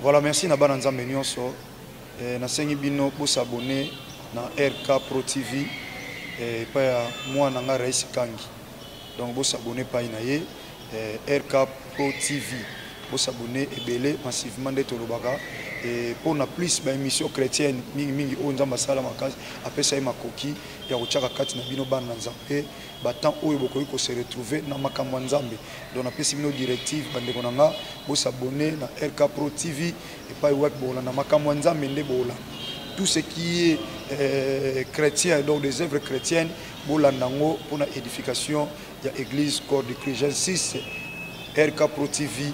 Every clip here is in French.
Voilà, merci na bana nzambe nyonso. Na sengi bino pour s'abonner na RK Pro TV et pa ya moi na nga Rais Kangi. Donc pour s'abonner pa inaye RK Pro TV. Pour s'abonner et belé massivement de Tolobaka et pour na plus ba émission chrétienne mingi o nzamba sala makasi apesa ma koki ya kochaka kati na bino bana nzambe batant oyo bokoyi ko se retrouver na makambo nzambe. Donc na pesi bino directive bande konanga pour s'abonner na RK Pro TV et pas web bola na makambo nzambe nde bola. Tout ce qui est chrétien, donc des œuvres chrétiennes, bolandango pour la édification de l'église corps de Christ. J'insiste, RK Pro TV,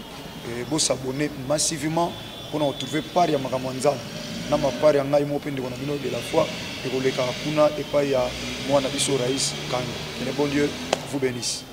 vous s'abonner massivement pour nous retrouver par ya makamanza. Na mapari ya ngai mopende kona bino de la foi et koleka kuna et pas ya moi na biso Rais Kangi. Que le bon Dieu vous bénisse.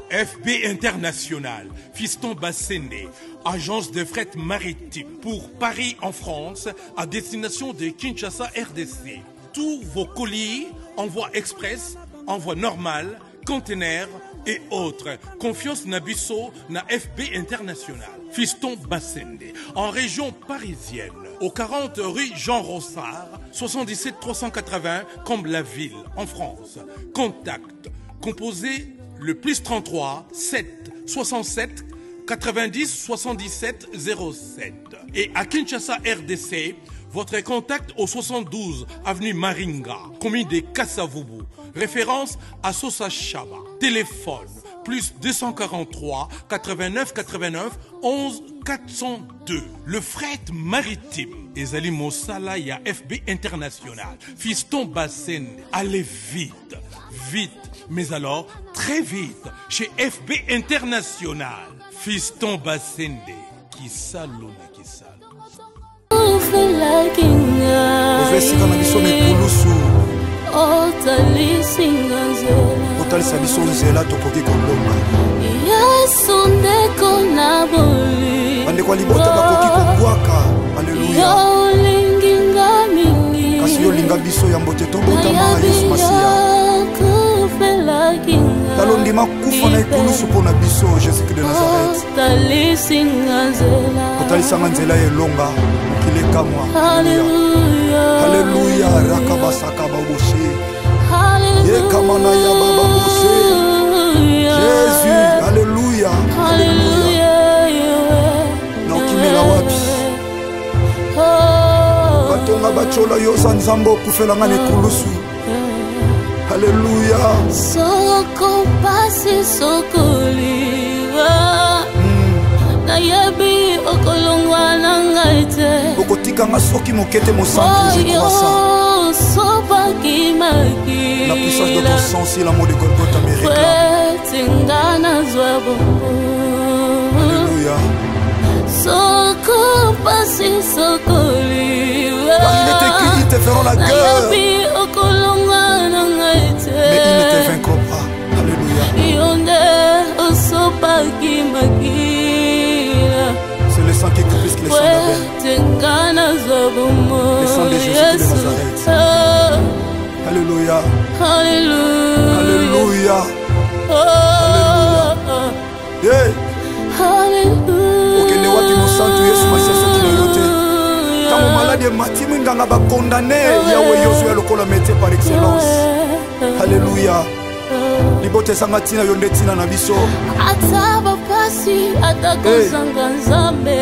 FB International, Fiston Bassende, agence de fret maritime pour Paris en France, à destination de Kinshasa RDC. Tous vos colis, envoi express, envoi normal, conteneurs et autres. Confiance Nabisso na FB International, Fiston Bassende, en région parisienne, au 40 rue Jean Rossard, 77 380 Comble-la-Ville, en France. Contact, composé le plus 33 7 67 90 77 07. Et à Kinshasa RDC, votre contact au 72 avenue Maringa, commune de Kassavubu. Référence à Sosa Chaba. Téléphone plus 243 89 89 11 402. Le fret maritime. Ezali Mosala ya FB International. Fiston Bassende. Allez vite, vite. Mais alors, très vite, chez FB International, Fiston Bassende, qui salon, qui salon. Talondima kufa na ikulusu pona biso Jésus de Nazareth. Otalisanga nzela elonga kileka mwa. Alléluia. Rakabasaka baboshe. Yekamana ya baba boshe. Jésus, alléluia. Alléluia. Na ukimela wapi? Batonga bachola yosa nzambo kufela ngane kulusu. Alléluia. Soko pasi sokoliwa. Na yabi okolongwa na ngaite. Okotika ngasoki mokete mosantu je crois ça. Sopa kimaki. La puissance de ton sang, c'est l'amour de Golgotha me réclame. Tingana zwabo. Alléluia. Soko pasi sokoliwa. Car il est écrit, ils te feront la guerre. Mais ils ne te vaincront pas. Alléluia. C'est le sang qui est plus que le sang d'Abel. Le sang de Jésus de Nazareth. Alléluia. Alléluia. Alléluia. Okende wapi mosantu Yesu masese kinoyote. Tango malade matimi nganga ba condamné Yahweh Yosué lokola métier par excellence. Alléluia. Libote sangatina yonde tina na biso. Ataba pasi atakozanga nzambe.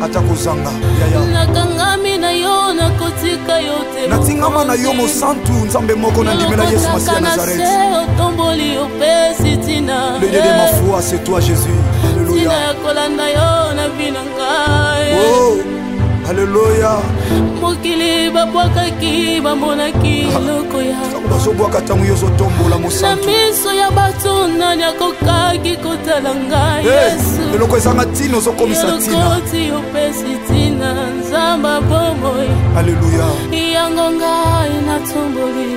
Atakozanga yaya. Nakangami na yo na kotika yote. Natingama na yo mosantu nzambe moko na ndimela Yesu Masia Nazareth. Otomboli opesi tina. Le Dieu de ma foi, c'est toi Jésus. Alléluia. Tina ya kolanda yo na binanga. Oh. Alléluia. Mokili babwakaki bamonaki loko ya. Bazobwaka tangu yozo tombola mosantu. Na miso ya bato nani akokaki kotala ngai Yesu. Eloko ezanga tino zokomisa tina. Elokoti opesi tina nzamba bomoi. Alléluia. Yango ngai natomboli.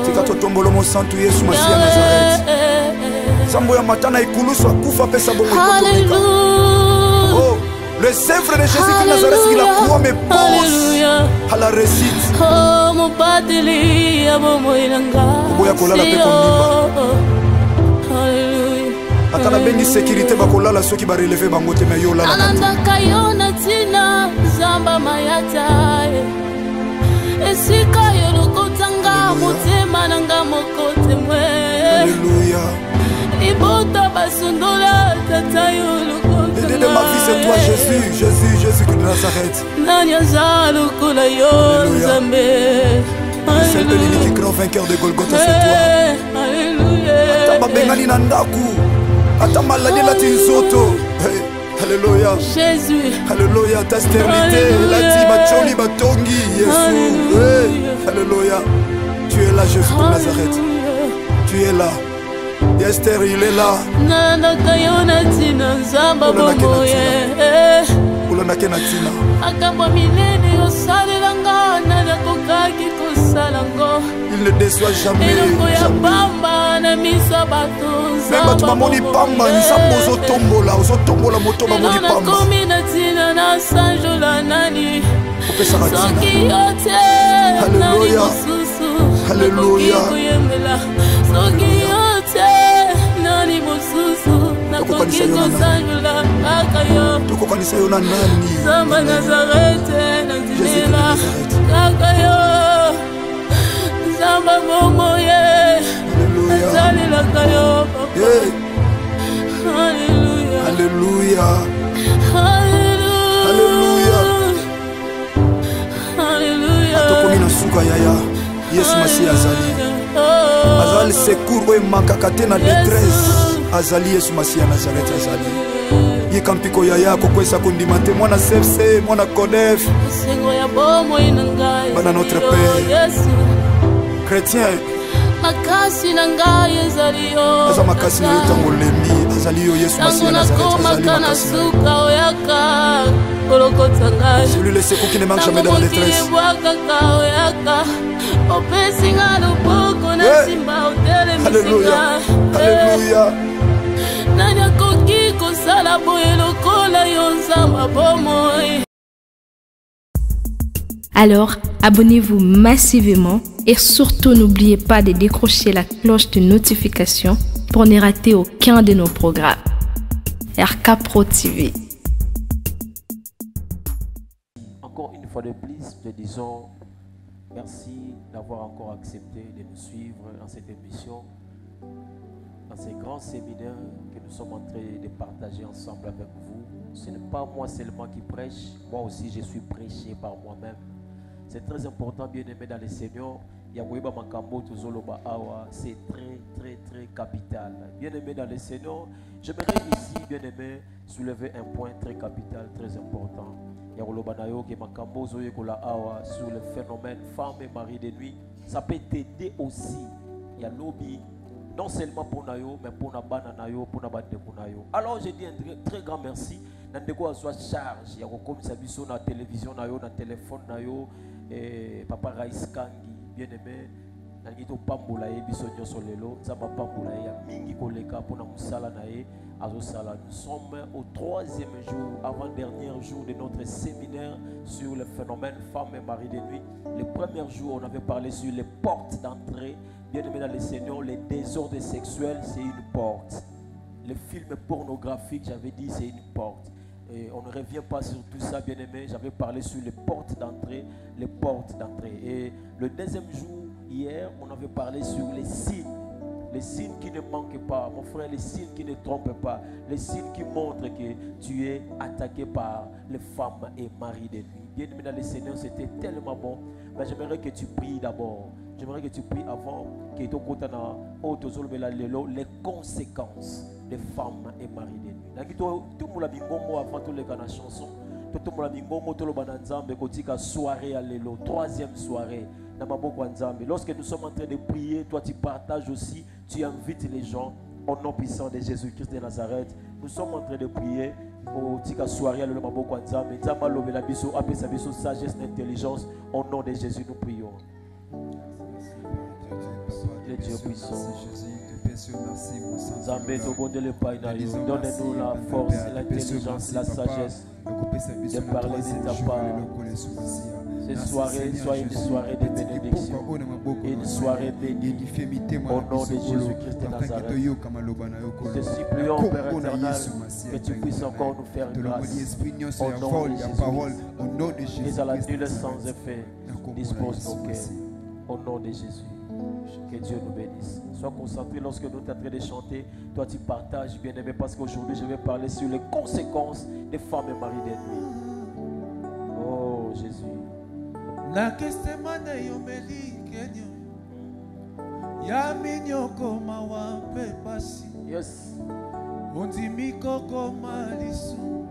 Tika totombolo mosantu Yesu Masia Nazareth. Zambo ya matana ikulusu akufa pesa bongo ikotomeka. Oh. Le Sèvre de Jésus de Nazareth, il a croix mes pose à la récite. Oh, mon pateli, abo moilanga. Oboya kolala pe kondimba. Alléluia. Ata kaka na bengi sécurité bakolala soki ba relever bango te mais yo la nalandaka yo na tina zamba mayata esika yo lokotanga motema nanga moko temwe alléluia ibota basundola tata yo lokotanga de ma vie c'est toi Jésus de Nazareth nanya za lokola yo nzambe c'est l'unique grand vainqueur de Golgotha c'est toi alléluia ata babengani na ndaku ata maladie la tinzoto alléluia Jésus alléluia ta stérilité la dit bacholi batongi Jésus alléluia tu es là Jésus de Nazareth tu es là Esther il est là nandaka yo na tina nzamba bomoye olonake na tina makambo minene osalelanga nakokaki kosalango il ne déçoit jamais eloko ya pamba na miso ya bato bato bamoni pamba nzambe ozotombola moto bamoni pamba nakomi na tina nasanjola nani soki yo te nani mosusu nakoki koyembela soki yo te nani mosusu nakoki kosanjola kaka yo tokokanisa yo na nani zamba Nazarete natinela kaka yo zamba bomoye nasalelaka yo Alléluia Alléluia Alléluia tokomi na suka yaya Yesu Masi azali secours oyo emakaka te na détresse azali Yesu Masi ya Nazareth azali yika mpiko yaya kokwesa kondima te mwana CFC mwana CODEF bana notre Père chrétien makasi na ngai ezali yo aza makasi na yo ntango lembi azali yo Yesu Masi ya Nazareth azali makasi na suka oyaka kolokota ngai celui le secours qui ne manque jamais dans la détresse kaka oyaka opesinga loboko na simba otelemisika alléluia nani akoki kosala boye lokola yo nzamba bomoi. Alors, abonnez-vous massivement et surtout n'oubliez pas de décrocher la cloche de notification pour ne rater aucun de nos programmes. RK Pro TV. Encore une fois de plus, te disons merci d'avoir encore accepté de nous suivre dans cette émission, dans ces grands séminaires que nous sommes en train de partager ensemble avec vous. Ce n'est pas moi seulement qui prêche, moi aussi je suis prêché par moi-même. C'est très important, bien aimé dans le Seigneur. C'est très capital. Bien aimé dans le Seigneur, j'aimerais ici, bien aimé, soulever un point très capital, très important. Sur le phénomène femme et mari de nuit, ça peut t'aider aussi. Il y a lobby, non seulement pour Nayo, mais pour Nabana Nayo, pour Nabandeko Nayo. Alors je dis un très grand merci. Nandeko a soit charge. Il y a comme ça, na télévision Nayo, na téléphone Nayo. Papa Raïs Kangi, bien aimé, Nangito Pambola et Bisonio Solelo, Zama Pambola et Mingi Koleka pour Namusala Nae, Azosala. Nous sommes au 3e jour, avant-dernier jour de notre séminaire sur le phénomène femme et mari de nuit. Le premier jour, on avait parlé sur les portes d'entrée. Bien aimé dans le Seigneur, les désordres sexuels, c'est une porte. Les films pornographiques, j'avais dit, c'est une porte. Et on ne revient pas sur tout ça, bien aimé. J'avais parlé sur les portes d'entrée, les portes d'entrée. Et le deuxième jour, hier, on avait parlé sur les signes qui ne manquent pas. Mon frère, les signes qui ne trompent pas, les signes qui montrent que tu es attaqué par les femmes et maris de nuit. Bien aimé dans le Seigneur, c'était tellement bon. Mais j'aimerais que tu pries d'abord. J'aimerais que tu pries avant que tu aies les conséquences des femmes et maris de nuit. Tout le monde avant tous les gars chanson. Tout le monde tout le monde soirée à l'élo, 3e soirée. Lorsque nous sommes en train de prier, toi tu partages aussi, tu invites les gens au nom puissant de Jésus-Christ de Nazareth. Nous sommes en train de prier au tika soirée à l'élo maboko nzambe. Nzamba lobela biso apesa biso sagesse et intelligence au nom de Jésus nous prions. Dieu puissant, Donne-nous la force, l'intelligence, la sagesse de parler de ta part. Cette soirée soit une soirée de bénédiction, une soirée bénie au nom de Jésus-Christ de Nazareth. Nous te supplions, Père éternel, que tu puisses encore nous faire grâce au nom de Jésus. Et à la nulle sans effet, dispose nos cœurs au nom de Jésus. Que Dieu nous bénisse. Sois concentré lorsque nous sommes en train de chanter. Toi, tu partages, bien-aimé, parce qu'aujourd'hui, je vais parler sur les conséquences des femmes et maris des nuits. Oh, Jésus. Na kestemane yomeli kenyo ya minyoko mawape pasi. Yes. Ondimi koko malisu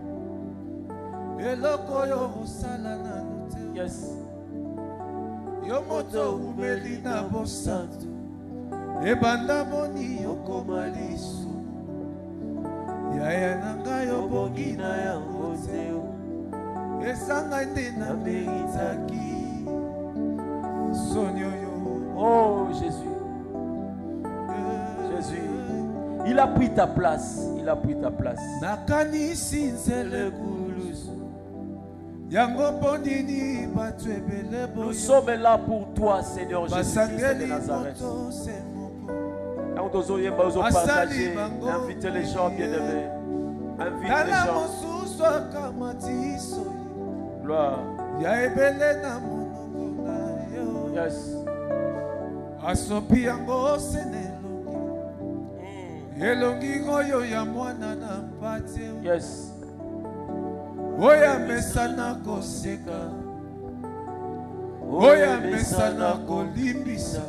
eloko yo osala na note. Yes. Yo moto umeli na bosantu ebanda moni yoko malisu yaya nanga yo bongi na yango teo esanga nde na meritaki. Oh Jésus, Jésus, il a pris ta place, il a pris ta place. Nous sommes là pour toi, Seigneur Jésus-Christ de Nazareth. Nous devons partager, inviter les gens bien-aimés, inviter les gens. Gloire. Yes. Asopi yango senelongi elongi oyo ya mwana na mpate. Yes. Oya mesana koseka oya mesana kolimbisa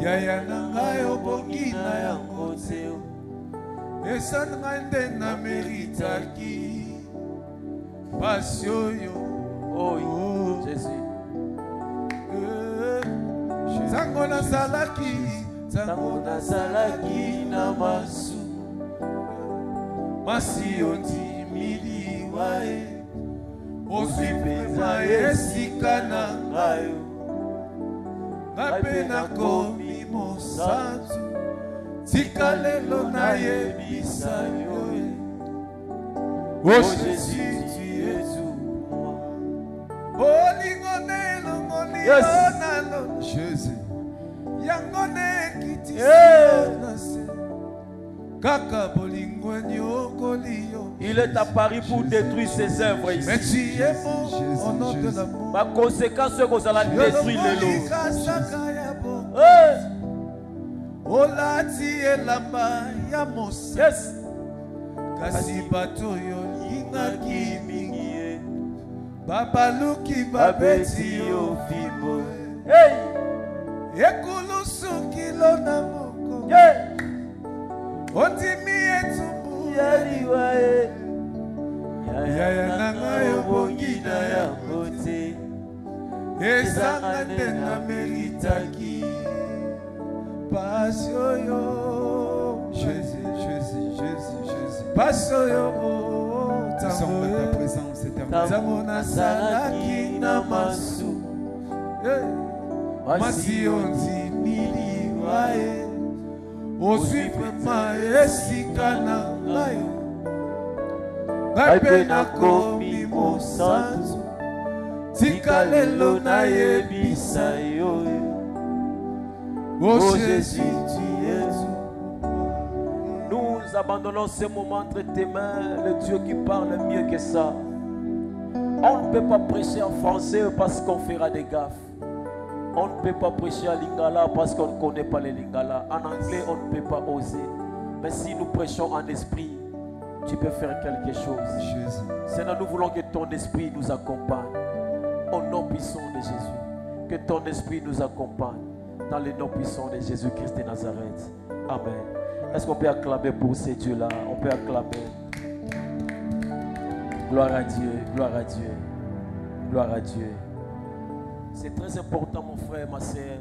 yaya na ngai obongi na yango te esanga nde na meritaki pasi oyo. Oh Jésus. Tango nazalaki na masu masi ondimili wae ozwi mpenza esika na ngai ngai mpe nakomi mosantu tika lelo nayebisa yo. O Jésus, tu es tout moi. Bolingo nelongoli onalo Jésus. Yangone kiti nase. Kaka bolingo nyokoliyo. Il est apparu pour détruire ses œuvres ici. Mais tu es bon au nom de l'amour. Ma conséquence c'est qu'on allait détruire les lots. Olati elamba ya mosa. Yes. Kasi bato yo lingaki mingi. Babaluki babeti yo fimbo. Hey. Ekulusu kilo na moko. Yeah. Ondimi etumbu yaliwae. Yaya nanga yo bongi na ya bote. Ezanga nde na meritaki. Pasio yo. Jésus, Jésus, Jésus, Jésus. Pasio yo. Nous sommes dans ta présence éternelle. Zamona salaki na masu. Masi onzi mili wae. Ozwi pema esika na ngayo. Ngai pe nakomi mosantu. Tika lelo nayebisa yo. Oh Jésus, tu es tout. Nous abandonnons ce moment entre tes mains, le Dieu qui parle mieux que ça. On ne peut pas prêcher en français parce qu'on fera des gaffes. On ne peut pas prêcher à Lingala parce qu'on ne connaît pas les Lingala. En anglais, on ne peut pas oser. Mais si nous prêchons en esprit, tu peux faire quelque chose. Seigneur, nous voulons que ton esprit nous accompagne. Au nom puissant de Jésus. Que ton esprit nous accompagne. Dans le nom puissant de Jésus-Christ de Nazareth. Amen. Est-ce qu'on peut acclamer pour ces dieux-là? On peut acclamer. Gloire à Dieu, gloire à Dieu, gloire à Dieu. C'est très important, mon frère, ma soeur,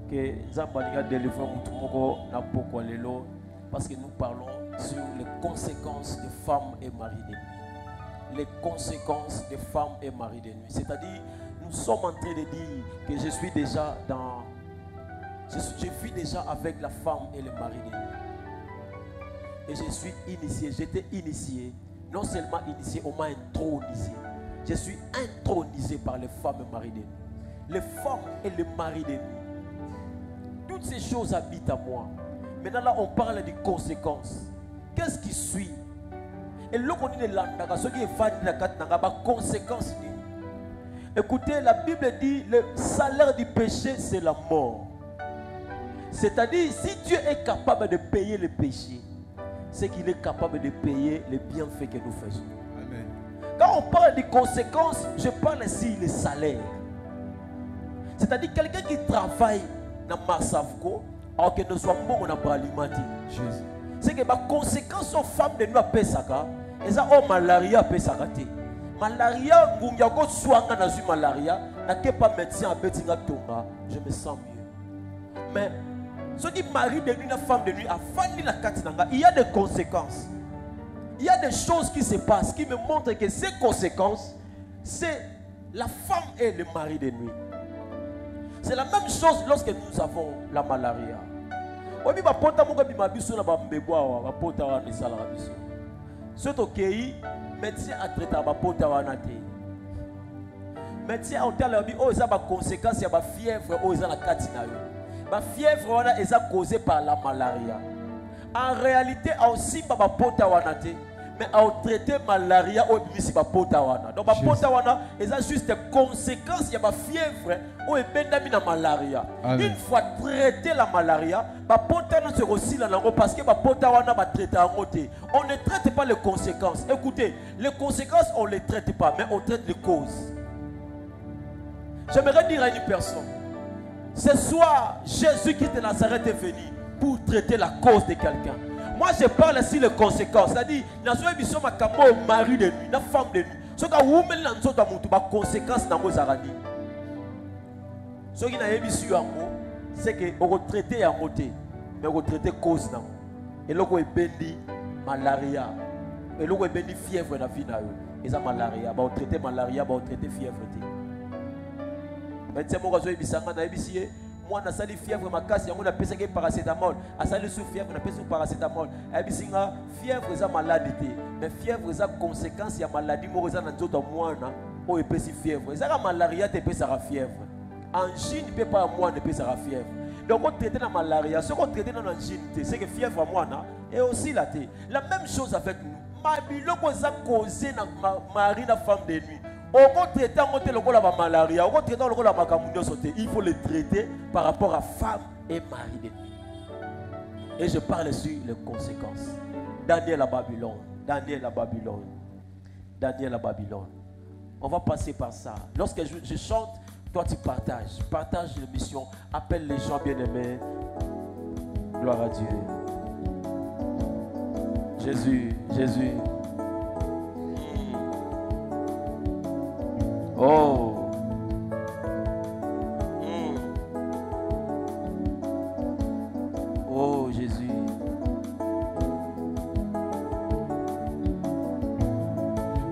que Zambaliga délivre Moutoumoko na poko lelo, parce que nous parlons sur les conséquences des femmes et maris de nuit. Les conséquences des femmes et maris de nuit. C'est-à-dire, nous sommes en train de dire que je suis déjà dans Je vis déjà avec la femme et le mari de nuit. Et je suis initié, j'étais initié. Non seulement initié, on m'a intronisé. Je suis intronisé par les femmes et mari de nuit. Les femmes et le mari de nuit. Toutes ces choses habitent à moi. Maintenant là, on parle des conséquences. Qu'est-ce qui suit? Et là, on dit ce qui est fan de la conséquence. Écoutez, la Bible dit le salaire du péché, c'est la mort. C'est-à-dire, si Dieu est capable de payer le péché, c'est qu'il est capable de payer les bienfaits que nous faisons. Amen. Quand on parle des conséquences, je parle ici des salaires. C'est-à-dire, quelqu'un qui travaille dans Marsavko, alors que nous sommes bons, on n'a pas alimenté. C'est que les conséquences aux femmes de nous à Pesaka, et ça, oh, malaria à Pesaka. Malaria, Ngungiago Swanga n'a eu malaria, n'a pas médecin à Betinga Tonga, je me sens mieux. Mais, ce qui mari de nuit, la femme de nuit, il y a des conséquences. Il y a des choses qui se passent qui me montrent que ces conséquences, c'est la femme et le mari de nuit. C'est la même chose lorsque nous avons la malaria. Obi ba pota mo bi mabiso na ba mbebwa ba pota wa ni sala biso. Soto kei médecin a traité ba pota wa na te. Médecin a tell bi o za ba conséquence ya ba fièvre o za na kati na yo. Ba fièvre wana eza causée par la malaria. En réalité aussi ba pota wa na te. Mais à traiter malaria au bimisi ba pota wana. Donc ba pota wana eza juste des conséquences ya ba fièvre ou ebendami na malaria. Amen. Une fois traité la malaria, ba pota na se aussi la lango parce que ba pota wana ba traiter en côté. On ne traite pas les conséquences. Écoutez, les conséquences on les traite pas, mais on traite les causes. J'aimerais dire à une personne, ce soir Jésus-Christ de Nazareth est venu pour traiter la cause de quelqu'un. Moi je parle ici les conséquences, c'est-à-dire dans ce émission ma camo mari de nuit, la femme de nuit. Ce que vous mettez dans ce mutu ba conséquences dans vos arani. Ce qui n'a émission en mot, c'est que on retraité en côté, mais on retraité cause non. Et là on bendi malaria, et là on bendi fièvre dans vie na yo. Et ça malaria, ba on traité malaria, ba on traité fièvre té. Mais c'est mon réseau bisanga na émission. Moi, je suis fièvre, ma casse, je suis fait paracétamol. Je suis sous fièvre, je suis paracétamol. Je suis fièvre, c'est une maladie. Mais fièvre, c'est une conséquence de la maladie. Je suis fait fièvre. C'est la malaria qui peut faire fièvre. Angine ne peut pas moi ne peut faire fièvre. Donc, on traite la malaria. Ce qu'on traite dans l'angine, c'est que fièvre, moi, et aussi la thé. La même chose avec nous. Ma bilo, qu'on a causé dans mari, la femme de nuit. Il faut les traiter par rapport à femme et mari de nuit. Et je parle sur les conséquences. Daniel à Babylone. Daniel à Babylone. Daniel à Babylone. On va passer par ça. Lorsque je chante, toi tu partages. Partage l'émission. Appelle les gens bien-aimés. Gloire à Dieu. Jésus, Jésus. Oh. Oh Jésus.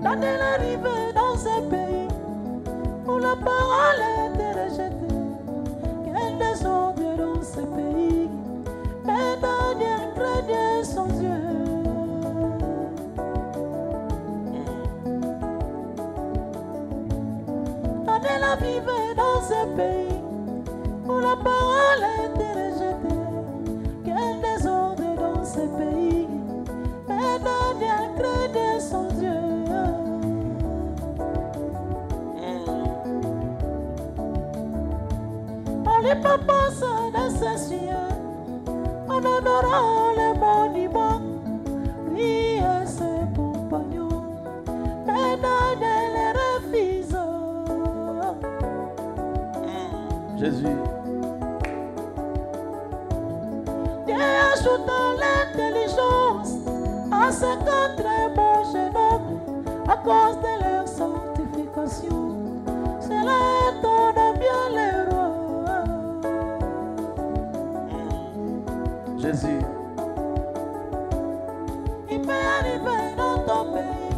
Daniel arrivait dans un pays où la parole était rejetée. Quel désordre dans ce pays. Mais Daniel craignait son Dieu. Daniel vivait dans un pays où la parole était rejetée. Quel désordre dans ce pays. Mais Daniel craignait son Dieu. On lui propose de s'assurer en honorant le monument, lui et ses compagnons. Mais Daniel refuse. Jésus. Dieu ajouta l'intelligence à ces quatre beaux jeunes hommes à cause de leur sanctification. Cela étonne bien les rois. Jésus. Il peut arriver dans ton pays,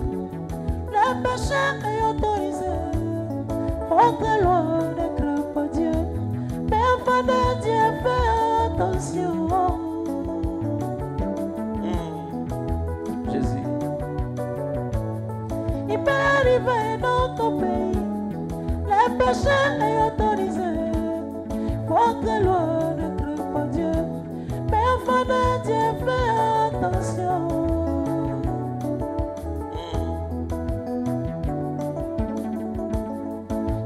le péché est autorisé. Entre loin ne crains pas Dieu, mais enfant de Dieu, fais attention. Jésus. Il peut arriver dans ton pays, le péché est autorisé. Votre loi ne craint pas Dieu, mais enfant de Dieu, fais attention.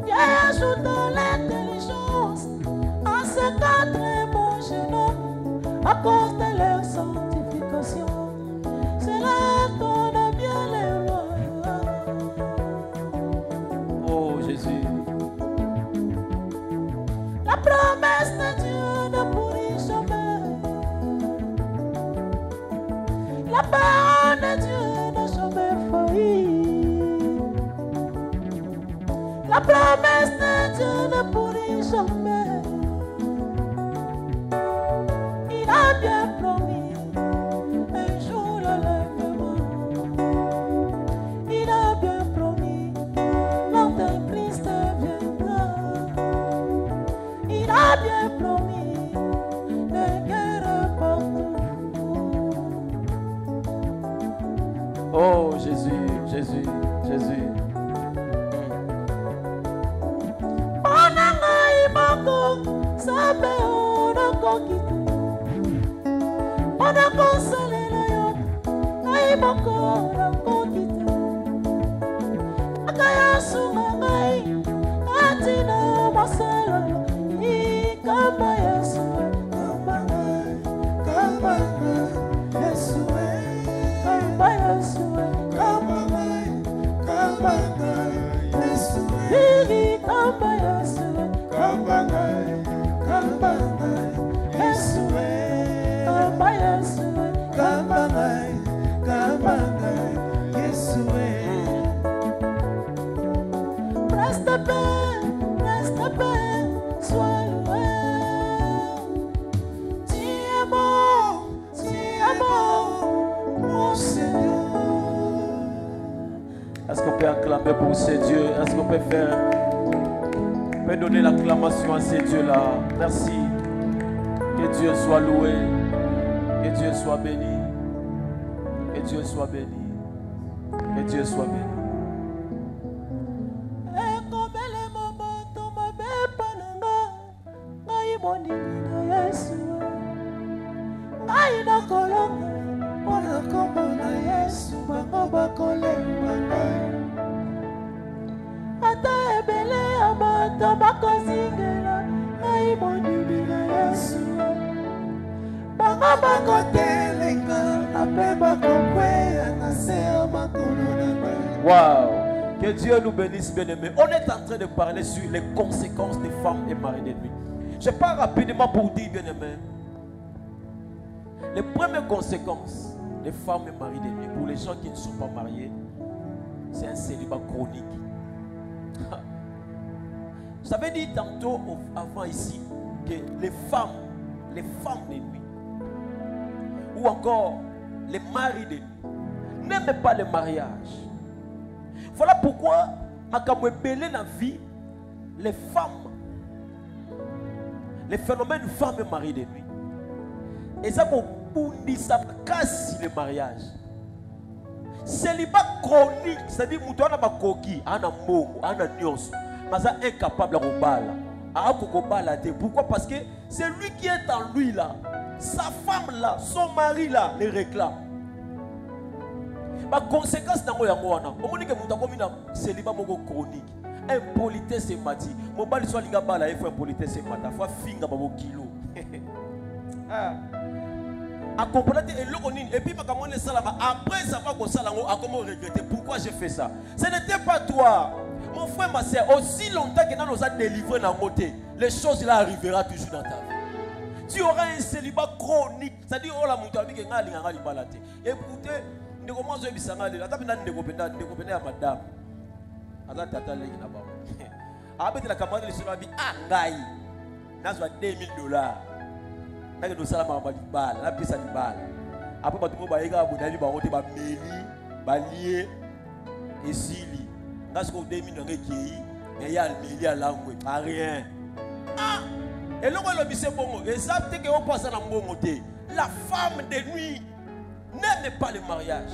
Dieu ajoute dans l'intelligence à ces 4 bons jeunes hommes à cause de leur sanctification. Cela donne bien les rois. Oh Jésus. La promesse de Dieu ne pourrit jamais. La parole de Dieu n'a jamais failli. La promesse de Dieu ne pourrit jamais. Il a bien promis un jour l'enlèvement. Il a bien promis l'Antéchrist viendra. Il a bien promis des guerres partout. Oh Jésus, Jésus, Jésus. Onanga imako sabe onako kitu. Onako salela yo imako onako kitu. Akaya sumangai atina masala ikamba Yesu kamba kamba Yesu kamba Yesu kamba Yesu Vivi kamba Yesu kamba Yesu kamba Yesu kamba Yesu Reste paix, sois loué. Tu es bon, mon Seigneur. Est-ce qu'on peut acclamer pour ces dieux? Est-ce qu'on peut faire, on peut donner l'acclamation à ces dieux-là? Merci. Que Dieu soit loué. Que Dieu soit béni. Que Dieu soit béni. Que Dieu soit béni. Wow! Que Dieu nous bénisse, bien-aimés. On est en train de parler sur les conséquences des femmes et maris de nuit. Je pars rapidement pour dire, bien-aimés, les premières conséquences des femmes et maris de nuit pour les gens qui ne sont pas mariés, c'est un célibat chronique. Vous avez dit tantôt avant ici que les femmes de nuit, ou encore les maris de nuit, n'aiment pas le mariage. Voilà pourquoi, dans la vie, les femmes, les phénomènes femmes et maris de nuit, et ça pour ça casse le mariage. Célibat chronique, c'est-à-dire que nous avons coquille, on a mot, on a nuance, mais on est incapable de balader. Pourquoi? Parce que c'est lui qui est en lui là, sa femme là, son mari là, les réclame. La conséquence c'est que célibat chronique, impolitesse et mati. Mon bal soit linga bala, il faut impolitesse et mata, faut finga babo kilo. Et puis après ça va comment regretter pourquoi j'ai fait ça. Ce n'était pas toi, mon frère, ma soeur. Aussi longtemps que nous a délivré dans côté, les choses là arriveront toujours dans ta vie. Tu auras un célibat chronique, c'est-à-dire oh la montagne qui nga linga li balate. Écoutez, ne commence à bisanga là, ta bina ndekopenda ya madame. Ala tata lengi na ba. Abete la camarade sur la vie ngai. Nazwa $2000. Nage do sala ma bala, na pesa ni bala. Après ba tumo ba yega abonali ba wote ba meli, ba lié esili. Ngasko 2000 ngeki, mais ya meli à langwe, pas rien. Et là, on dit bon, exact que on passe à la montée. La femme de nuit n'aime pas le mariage.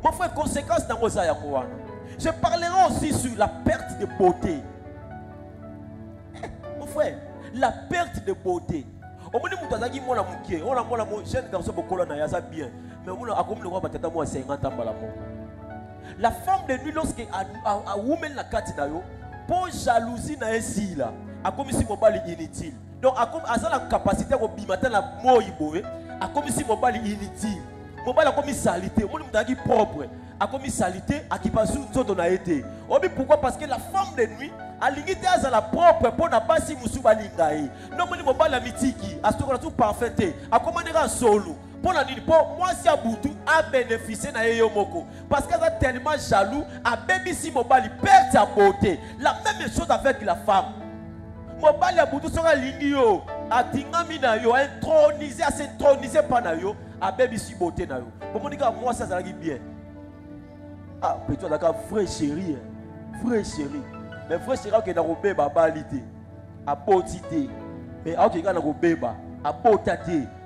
Mon frère, conséquence dans vos aïe. Je parlerai aussi sur la perte de beauté. Mon frère, la perte de beauté. Au moment où tu as dit, on a jeune garçon beaucoup là, ça bien. Mais on a comme le roi batata moi 50 ans la femme de nuit lorsque a woman la carte d'ailleurs, pour jalousie na ici là, a comme si mobile inutile. Donc a comme la capacité de bimata la moiboé, a comme si mobile inutile. Mobile a comme salité, on a dit propre. A comme salité, a qui passe tout on a été. Pourquoi? Parce que la femme de nuit a limité à la propre pour n'a pas si musu balingaï. Non, mon mobile la mitiki, a tout parfait. A commandé un solo. Pour la nuit, pour moi, si Aboutou a bénéficié na yomoko. Parce qu'elle est tellement jaloux, a baby si mobile perd sa beauté. La même chose avec la femme. Mobile Aboutou sera lingio, a tingami na yo, intronisé, à s'introniser par na yo, a baby si beauté na yo. Pour moi, ça va bien. Ah, peut-être d'accord, frère chéri, frère chéri. Mais frère chéri, qui est dans le bébé, à beauté. Mais à qui est dans le bébé, à beauté,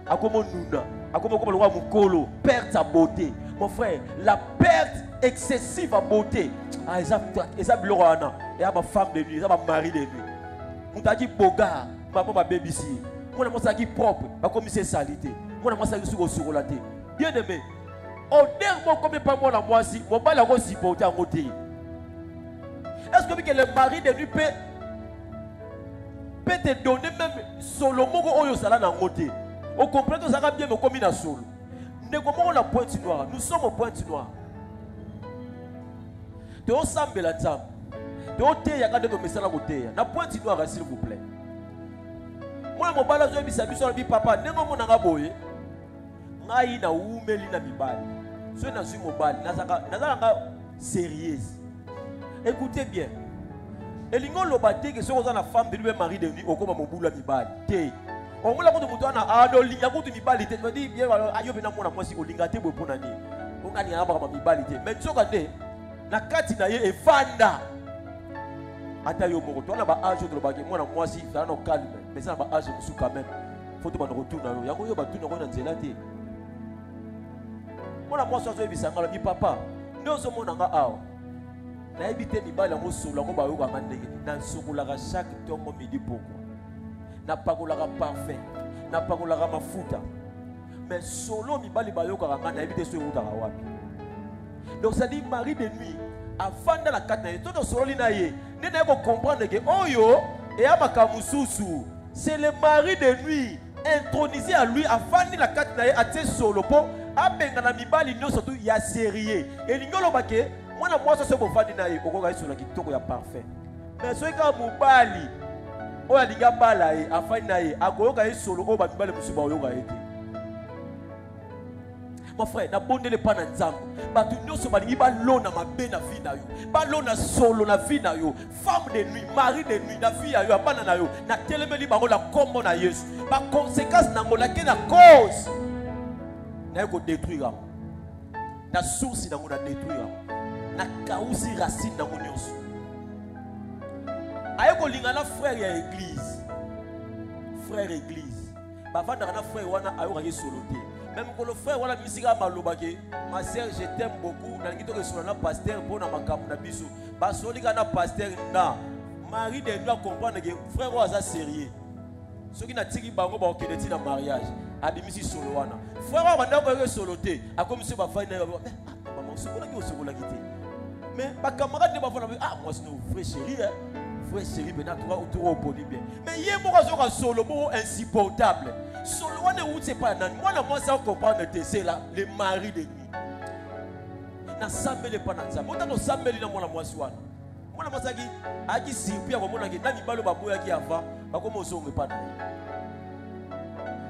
à comment nous, à comment le roi Moukolo perd sa beauté. Mon frère, la perte excessive à beauté. Ah, ils ont blorana. Et à ma femme de nuit, ils ont ma mari de nuit. On t'a dit boga, ma baby ici. Moi, je suis propre, ma commissaire salité. Moi, je suis sur la tête. Bien aimé. Au dernier comme pas moi moi si mon pas la aussi beauté à côté. Est-ce que le mari de nuit peut te donner même Solomon au sala dans côté? Au complet que ça va bien me comme une solo. Ne comment la pointe noire. Nous sommes au pointe noire. De au sambe la table. De au thé ya quand de message à côté. Na pointe noire s'il vous plaît. Moi mon bala zo bisa biso bi papa nengo mo nanga boye. Ngai na umeli na mibali. So na suis mobile nazaka sérieuse. Écoutez bien. Elingo lobate que so na femme de lui mari de nuit okoma mobula mibali. Té. On mola ko mutu na adoli ya ko mibali té. Dit bien ayo bena mona mwasi olinga té bopo na ni. On ani aba ba mibali té. Mais soka té na kati na ye evanda. Ata yo moko to na ba âge de lobaki mona mwasi ça no calme. Mais ça na ba âge musu quand même. Faut to ba retourner yo. Yango yo ba tuna ko na nzela té. Moi, je suis papa. Nous sommes en train de éviter de faire des choses. Chaque temps, midi pourquoi. Na pas de parfait. Na pas de mafuta. Mais solo, mi bali bayo karanga na éviter ce route à donc ça dit mari de nuit. Avant de la carte, tout le solo linaye. Ne pas comprendre que oh yo et amakamususu. C'est le mari de nuit intronisé à lui avant de la carte à tes solo pour abenga na mibali nyonso tu ya sérieux et lingolo bake mwana mwasa se bofandi na ye okoka yeso na kitoko ya parfait mais so ka mobali o ya linga bala ye afandi na ye akoyoka yesolo o ba mibali musuba oyoka ete mon frère na bondele pa na nzambe batu nyonso balingi balona mabe na vie na yo balona solo na vie na yo femme de nuit mari de nuit na vie ya yo abana na yo na telemeli bango la kombo na Yesu ba conséquence na ngola ke na cause na ko détruire na source na ngona détruire na kausi racine na ngonyonso ayeko lingana frère ya église ba vanda na frère wana ayoka ke soloté même que le frère wana misika maloba ke ma sœur je t'aime beaucoup na ngito ke solana pasteur pona makambo na biso ba solika na pasteur na mari de doit comprendre que frère wa sérieux ceux qui na tiki bango ba okende na mariage abimisi solo wana frère wa ndako ke soloté a comme si ba fai na maman sokola ki osokola kité mais ba camarade ne ba fona ah moi c'est nos frère chéri bena tout au poli bien mais yé mo ka solo mo insupportable solo wana ou c'est pas nan moi ça comprendre c'est là le mari de nuit na sambele pa na nzambe ota no sambeli na mwana mwasi wana mwana mwasi aki sirpia ko mona ki na mibalo baboya ki ava ba ko mo zonge pa na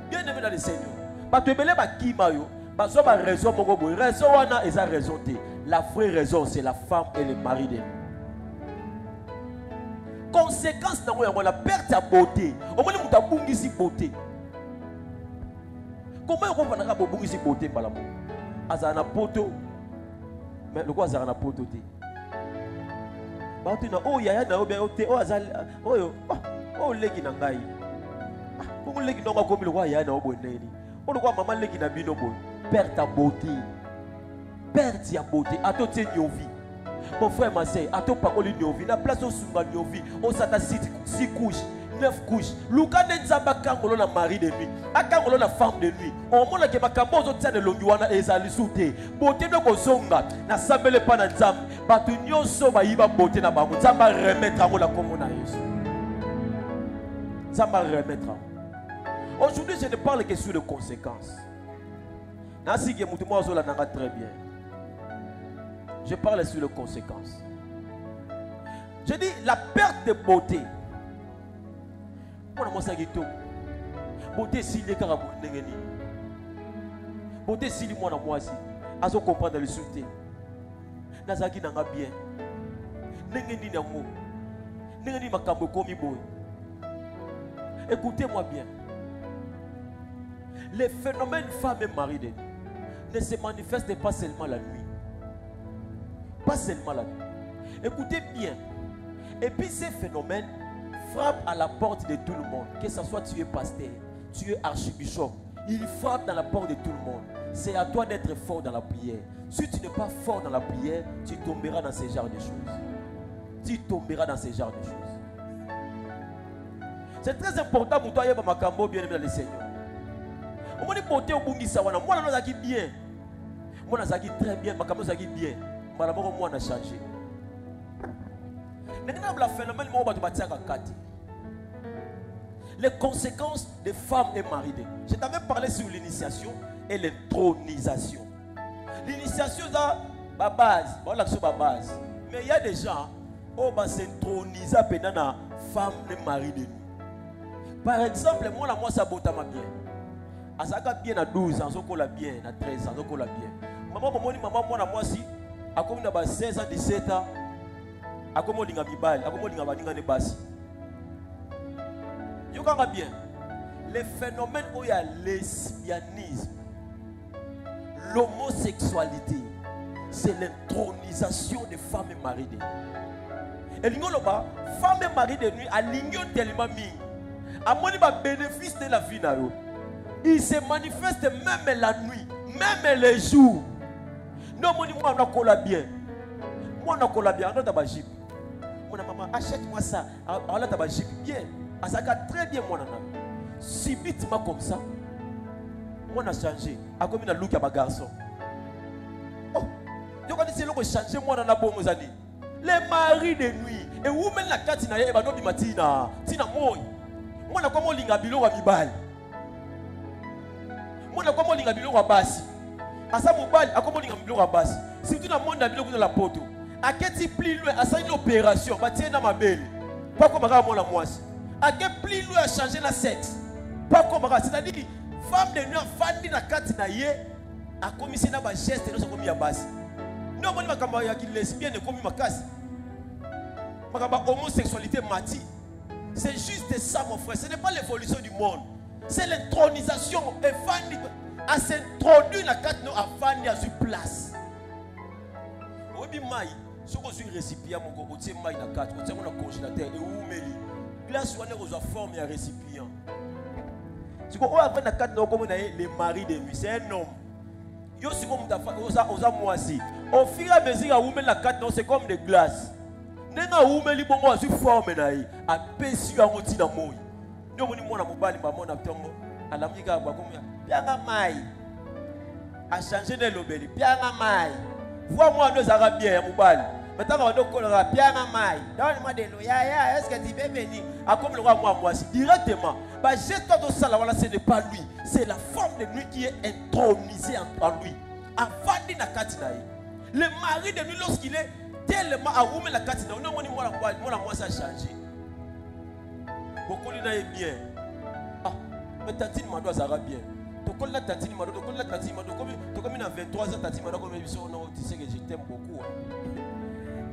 bien aimé dans le Seigneur ba to ebele ba kima yo ba so ba raison moko boy raison wana eza raison te la vraie raison c'est la femme et le mari de nuit. Conséquence dans la perte de beauté. Au moins, nous avons une beauté. Comment on va avoir une beauté? Azana poto. Mais le quoi azana poto? Oh, yaya na obe ote. Oh, azal. Oh, legi nangai. Pour les qui n'ont pas comme le roi Yana Oboneli. On le voit maman les qui n'a bien bon. Père ta beauté. Père ta beauté. À toi tu vie. Mon frère, ma soeur, à toi parole vie. La place au Sunga vie. On s'attend 6 couches. 9 couches. Luka Nenzamba Kangolo la mari de nuit. Akangolo la femme de nuit. On m'a dit que ma cambo tient de l'onguana et ça l'isouté. Beauté de Kosonga. Na sabele pas na nzam. Batu nyonso ba yiba beauté na bango. Nzamba remettre à la commune. Nzamba remettre. Aujourd'hui, je ne parle que sur les conséquences. Nasi ke mutu mo zola nanga très bien. Je parle sur les conséquences. Je dis la perte de beauté. Beauté si les carabous n'engeni. Beauté si les mois na moi si. Azo comprendre le souté. Nazaki nanga bien. N'engeni na mo. N'engeni makambo komi boy. Écoutez-moi bien. Les phénomènes femme et mari ne se manifestent pas seulement la nuit. Pas seulement la nuit. Écoutez bien. Et puis ces phénomènes frappe à la porte de tout le monde. Que ce soit tu es pasteur, tu es archibishop, il frappe dans la porte de tout le monde. C'est à toi d'être fort dans la prière. Si tu n'es pas fort dans la prière, tu tomberas dans ce genre de choses. Tu tomberas dans ce genre de choses. C'est très important pour toi, Makambo, bien aimé dans le Seigneur. On m'a dit beauté au bungi sawana. Moi, on a dit bien. Moi, on a dit très bien. Makambo, on a dit bien. Moi, on a changé. Les conséquences des femmes et mariés. Je t'avais parlé sur l'initiation et l'intronisation. L'initiation, c'est la base. Mais il y a des gens qui s'intronisent pendant femmes et mariés. Par exemple, moi, ça botte ma bien. Asaka bien à 12 ans, à bien, à 13 ans, à bien. Maman, moi, si, à comme 16 ans, 17 ans. Bien. Les phénomènes où il y a lesbianisme, l'homosexualité, c'est l'intronisation des femmes et maris de nuit. Et l'ingoloba, femmes et maris de nuit, à l'ingio tellement mis, à mon bénéfice de la vie, il se manifeste même la nuit, même les jours. Non, moi, on a bien. Moi, on a bien, on a bien. Mon maman, achète-moi ça. Alors là, tu bien. Ça va très bien, mon ami. Subitement comme ça, moi, on a changé. A comme une look à ma garçon. Oh, je connais c'est l'homme changer, moi, on a bon, mes amis. Les maris de nuit. Et où même la carte, il y a un matina. Tina moi. Moi, on a comme un bilo à Mibal. Moi, on a comme un bilo à Bassi. À ça, Mobile, a comme un bilo à Bassi. Si tu as un monde à bilo dans la poteau. À quel type plus loin, à ça une opération, bah tiens dans ma belle. Pas comme à moi la moisse. À quel plus loin à changer la sexe. Pas comme à c'est-à-dire, femme de nuit, femme de la carte naïe, a commis c'est un geste, et nous sommes mis à base. Non, moi, je suis lesbienne, et commis ma casse. Ma homosexualité mati. C'est juste ça, mon frère. Ce n'est pas l'évolution du monde. C'est l'intronisation. Et femme a s'introduire la carte, à femme à sur place. Oui, mais si on a un récipient, on a un congélateur et on a une glace, on a une forme et un récipient. Si on a une carte, on a les maris de nuit. C'est un homme. Si on a moisi. Au fur et à mesure, on a la carte, c'est comme des glaces. On a une forme et un pésu à rôti dans le monde. Nous avons un mobile, on a à l'amiga, à changer de l'obéli. Bien à vois-moi nos Arabiens, Moubal. Maintenant, on va bien à maille. Donne-moi des lois. Est-ce que tu veux venir? À comme le roi, moi, directement. Jette-toi dans ça, là, ce n'est pas lui. C'est la forme de nuit qui est intronisée en lui. Avant de la Katinaï. Le mari de nuit, lorsqu'il est tellement à oumer la Katinaï, non, moi, ça a changé. Beaucoup de est bien. Ah, mais Tantine m'a dit Arabien. Comme la Tantine m'a dit, comme il a 23 ans, Tantine m'a dit, tu sais que je t'aime beaucoup.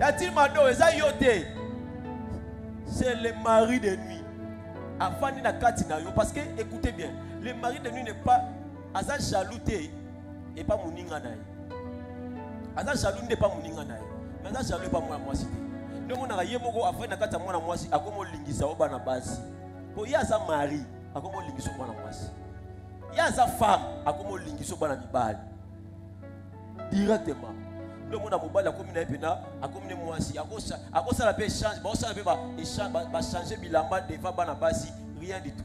Tantine m'a dit, c'est le mari de nuit. Avant de la Katinaï, parce que, écoutez bien, le mari de nuit n'est pas Asa jalouté et pas mon inganaï. Asa jaloux n'est pas mon inganaï. Mais Asa jaloux n'est pas moi cité. Nous on a yé moko afin na kata moi moi si akomo lingisa oba na basi. Pour y a sa mari. akomo lingiso bana mwasi. Ya za femme akomo lingiso bana mibali. Directement. Le monde a mobile akomi na epena akomi ne mwasi akosa la pe change ba osa la pe ba changer bilamba devant bana basi, rien du tout.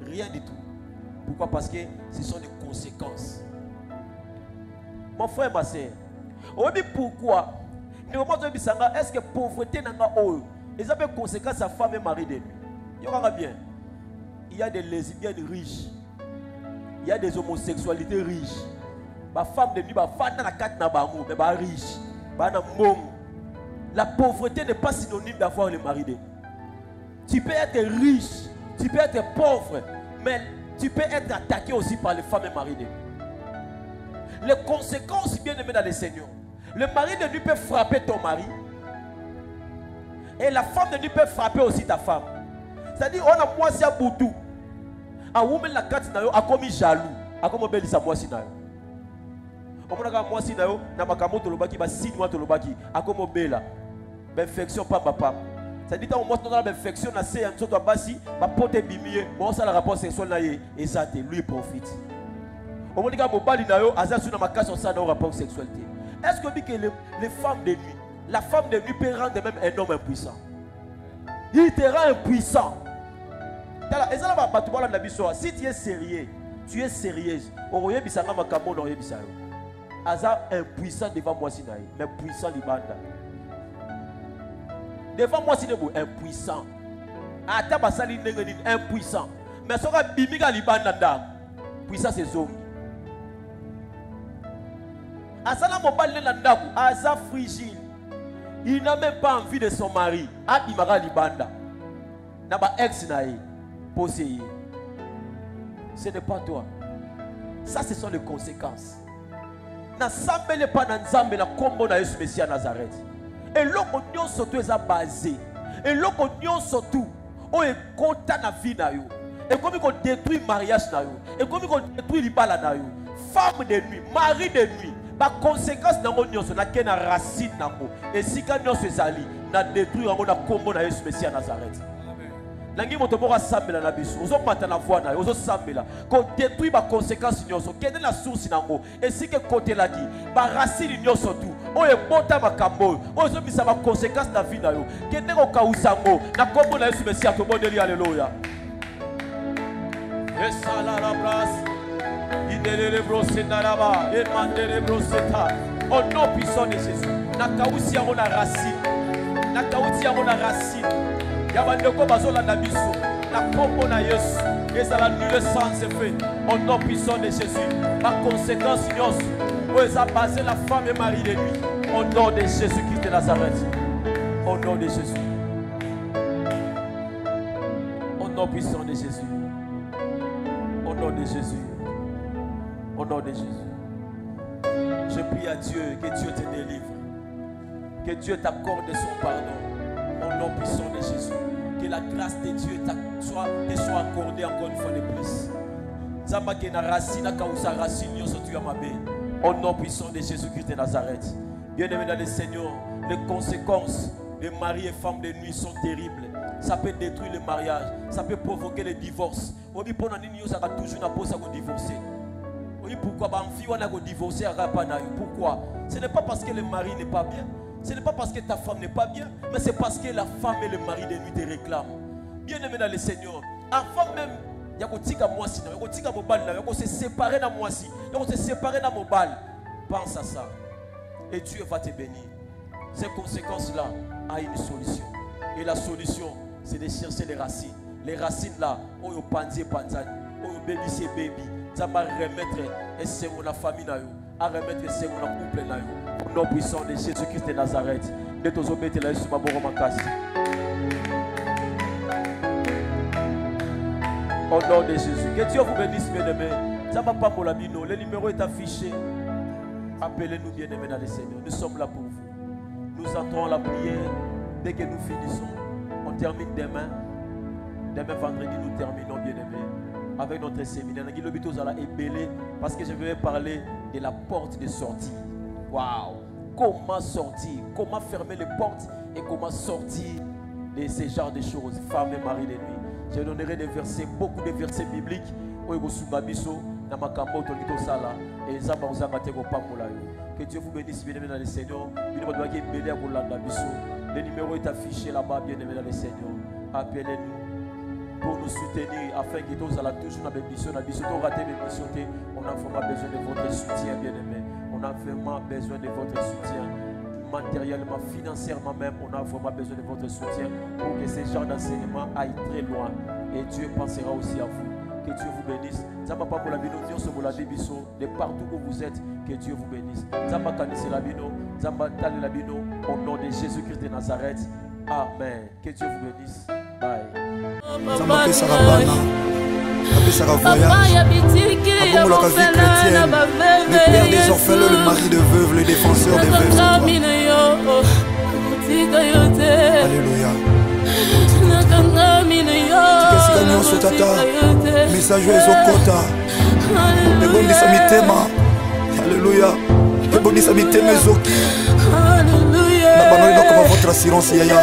Rien du tout. Pourquoi? Parce que ce sont des conséquences. Mon frère, ma soeur, on dit pourquoi? Est-ce que pauvreté n'a pas ils ont des conséquences à femme et mari de nuit? Bien. Il y a des lesbiennes riches. Il y a des homosexualités riches. Ma femme de nuit, ma femme dans la carte n'a pas mais ma riche. La pauvreté n'est pas synonyme d'avoir le mari de nuit. Tu peux être riche, tu peux être pauvre, mais tu peux être attaqué aussi par les femmes et mari de nuit. Les conséquences, bien aimées dans le Seigneur. Le mari de nuit peut frapper ton mari. Et la femme de nuit peut frapper aussi ta femme. C'est-à-dire, on a moi si à Boutou. A woman la carte na yo a commis jaloux. A comme belle sa moi si na yo. On a moi si na yo na makamo to lobaki ba 6 mois to lobaki. A comme belle. Perfection pas papa. C'est-à-dire on montre dans la perfection na c'est en soto basi ba pote bimier. Bon ça le rapport sexuel na ye exact lui profite. On dit que mobali na yo aza sur na makasi on ça dans rapport sexualité. Est-ce que dit que les femmes de nuit, la femme de nuit peut rendre même un homme impuissant? Il te rend impuissant. Si tu es sérieux, tu es sérieuse. On est impuissant devant moi, mais puissant libanda. Devant moi, c'est impuissant. Impuissant. Mais ça va bimiga libanda. Puissant c'est zombie. Asala mobile nandaku, asa frigile. Il n'a même pas envie de son mari. Abimara libanda. Naba ex naïe. Posséder. Ce n'est pas toi. Ça, ce sont les conséquences. Na sambele pas na nzambe na kombo na Yesu Messia Nazareth. Et l'oko nyon surtout est basé. Et l'oko nyon surtout on est content na vie na yo. Et comme on détruit mariage na yo. Et comme on détruit libala na yo. Femme de nuit, mari de nuit. Ba conséquence na nyon so na kena racine na ko. Et si ka nyon se zali na détruire on na kombo na Yesu Messia Nazareth. Nangi motoboka sambela na biso ozo mata na voix na ozo sambela ko détruit ba conséquences nyonso kende na source nango esike côté la di ba racine nyonso tout oye bota makambo ozo bisa ba conséquences na vie na yo kende ko kausango na kombo na Yesu Messia to bondeli haleluya esala la brasse idele brose naraba et mandele broseta au nom puissant de Jésus na kausi ya na racine na kausi ya na racine. Yabandeko bazola na biso na kombo na Yesu ezala nul sans effet au nom puissant de Jésus. Ma conséquence nyonso où est basé la femme et mari de nuit au nom de Jésus-Christ de Nazareth. Au nom de Jésus. Au nom puissant de Jésus. Au nom de Jésus. Au nom de Jésus. Je prie à Dieu que Dieu te délivre. Que Dieu t'accorde son pardon. Au nom puissant de Jésus. Que la grâce de Dieu te soit accordée encore une fois de plus. Au nom puissant de Jésus-Christ de Nazareth. Bien-aimés dans le Seigneur, les conséquences de mari et femme de nuit sont terribles. Ça peut détruire le mariage. Ça peut provoquer le divorce. Pourquoi? Pourquoi? Ce n'est pas parce que le mari n'est pas bien. Ce n'est pas parce que ta femme n'est pas bien, mais c'est parce que la femme et le mari de nuit te réclament. Bien aimé dans le Seigneur, avant même, il y a se séparer dans moi, il se séparer dans mon bal. Pense à ça. Et Dieu va te bénir. Ces conséquences-là ont une solution. Et la solution, c'est de chercher les racines. Les racines là, on y panzi panzani, on y baby c'est baby. Ça va remettre et c'est mon famille là, à remettre et c'est mon couple là. Au nom puissant de Jésus-Christ de Nazareth. De tous obéter la Jésus Maboro Makasi. Au nom de Jésus. Que Dieu vous bénisse, bien-aimés. Ça va pas pour la bino. Le numéro est affiché. Appelez-nous, bien-aimés, dans le Seigneur. Nous sommes là pour vous. Nous entrons à la prière. Dès que nous finissons, on termine demain. Demain vendredi, nous terminons, bien-aimés, avec notre séminaire. Parce que je vais parler de la porte de sortie. Waouh! Comment sortir? Comment fermer les portes et comment sortir de ce genre de choses, femme et mari de nuit. Je donnerai des versets, beaucoup de versets bibliques. Que Dieu vous bénisse, bien-aimés dans le Seigneur. Le numéro est affiché là-bas, bien-aimés dans le Seigneur. Appelez-nous pour nous soutenir afin que nous allons toujours dans mes missions. On a vraiment besoin de votre soutien, bien-aimés. On a vraiment besoin de votre soutien. Matériellement, financièrement même, on a vraiment besoin de votre soutien pour que ce genre d'enseignement aille très loin. Et Dieu pensera aussi à vous. Que Dieu vous bénisse. De partout où vous êtes, que Dieu vous bénisse. Au nom de Jésus-Christ de Nazareth. Amen. Que Dieu vous bénisse. Bye. Le père des orphelins, le mari de veuve, le défenseur des veuves. Alléluia. Message ezokota. Ebondisa mitema. Alléluia. Ebondisa mitema ezoki. N'abandonnez pas votre assurance yaya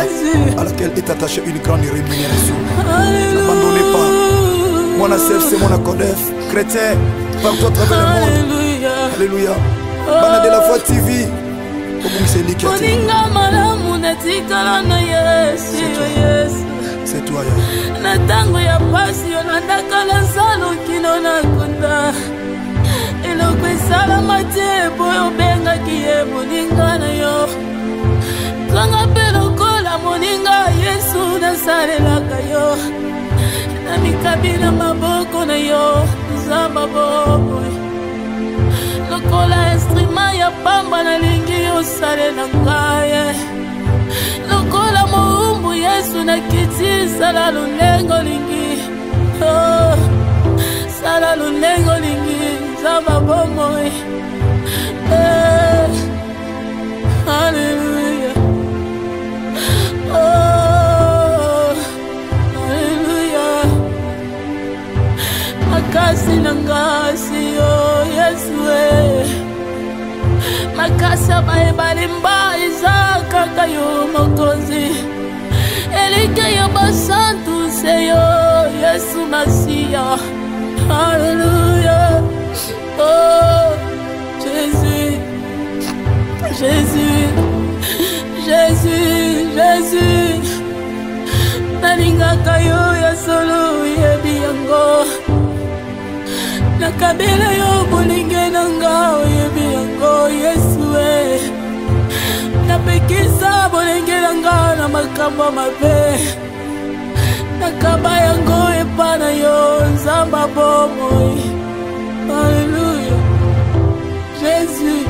à laquelle est attachée une grande rémunération. N'abandonnez pas. Mon ACF, c'est mon ACODEF. Chrétien, partout à travers le monde. Alléluia. Bana de la Voix TV. C'est toi, na tango ya pasi yo nandakala salo kino na kunda eloko esalama te po obengaki ye moninga na yo kanga mpe lokola moninga Yesu nasalelaka yo na mikabi na maboko na yo nzamba boboy lokola instrument ya pamba nalingi osalela ngai lokola moumbu Yesu na kiti sala lulengo lingi oh sala lulengo lingi zaba bomoy hallelujah oh hallelujah makasi nangasi oh Yesu makasa baebalimba izaka kayo mokozi elike yo basantu seyo Yesu Masia Alléluia oh Jésus Jésus Jésus Jésus nalinga kayo ya solo yebi yango nakabela yo bolinge nanga yebi yango Yesu napekisa bolinge nanga na makambo mabe nakaba yango epana yo nzamba bomoy Alléluia Jésus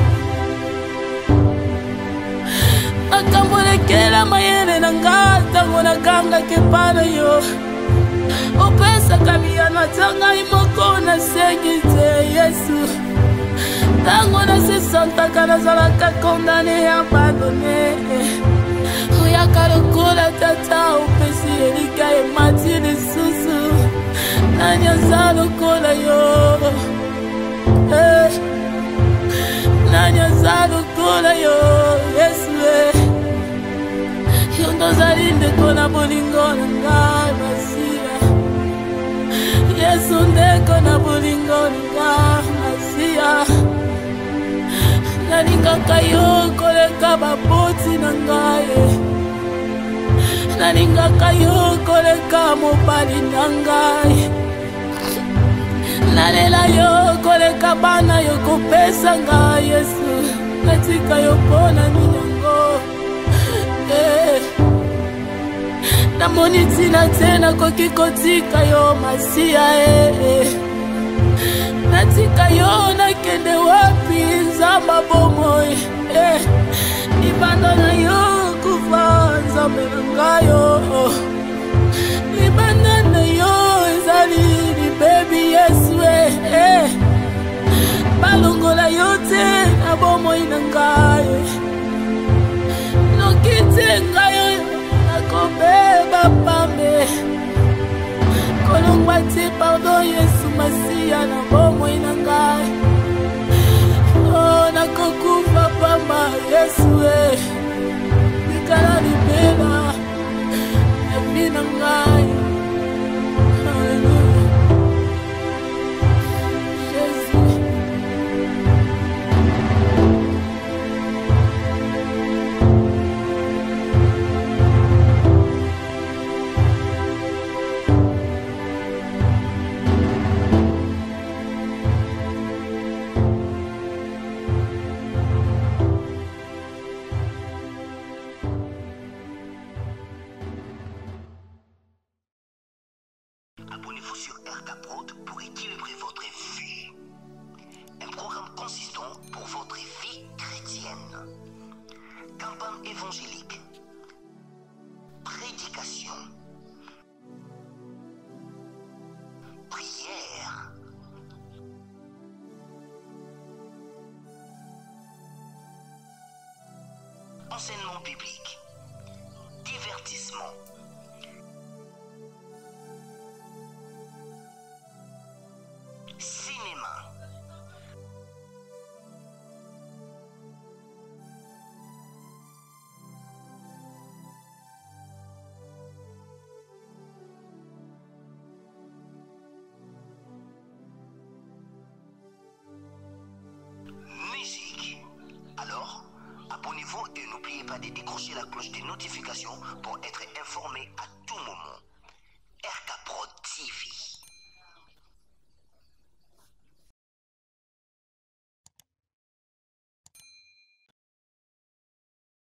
makambo lekela mayele nanga tango nakanga kepana yo opesa kamia natanga imoko na segite Yesu tango na se santa kana zalaka condamné abandonné oyaka lokola tata opesi elika emati lisusu nani aza lokola yo nani aza lokola yo Yesu yo ndozali ndeko na bolingo na ngai Masia Yesu ndeko na bolingo na ngai Masia nalingaka yo koleka baboti na ngai nalingaka yo koleka mobali na ngai nalela yo koleka bana yo kopesa ngai Yesu natika yo mpona minyango namoni ntina te nakoki kotika yo Masia natika yo nakende wapi nzamba bomoy libanda na yo kufa nzambe na ngayo libanda na yo ezali libebi Yesu balongola yo te na bomoy na ngayo noki te ngayo nakobeba pambe kolongwa te pardon Yesu Masia na bomoy na ngai oh nakokufa pamba Yesu mikala libela Abonnez-vous sur RK Prod pour équilibrer votre vie. Un programme consistant pour votre vie chrétienne. Campagne évangélique. Prédication. Prière. Enseignement biblique. Divertissement. Cinéma. Musique. Alors, abonnez-vous et n'oubliez pas de décrocher la cloche des notifications pour être informé à tout moment.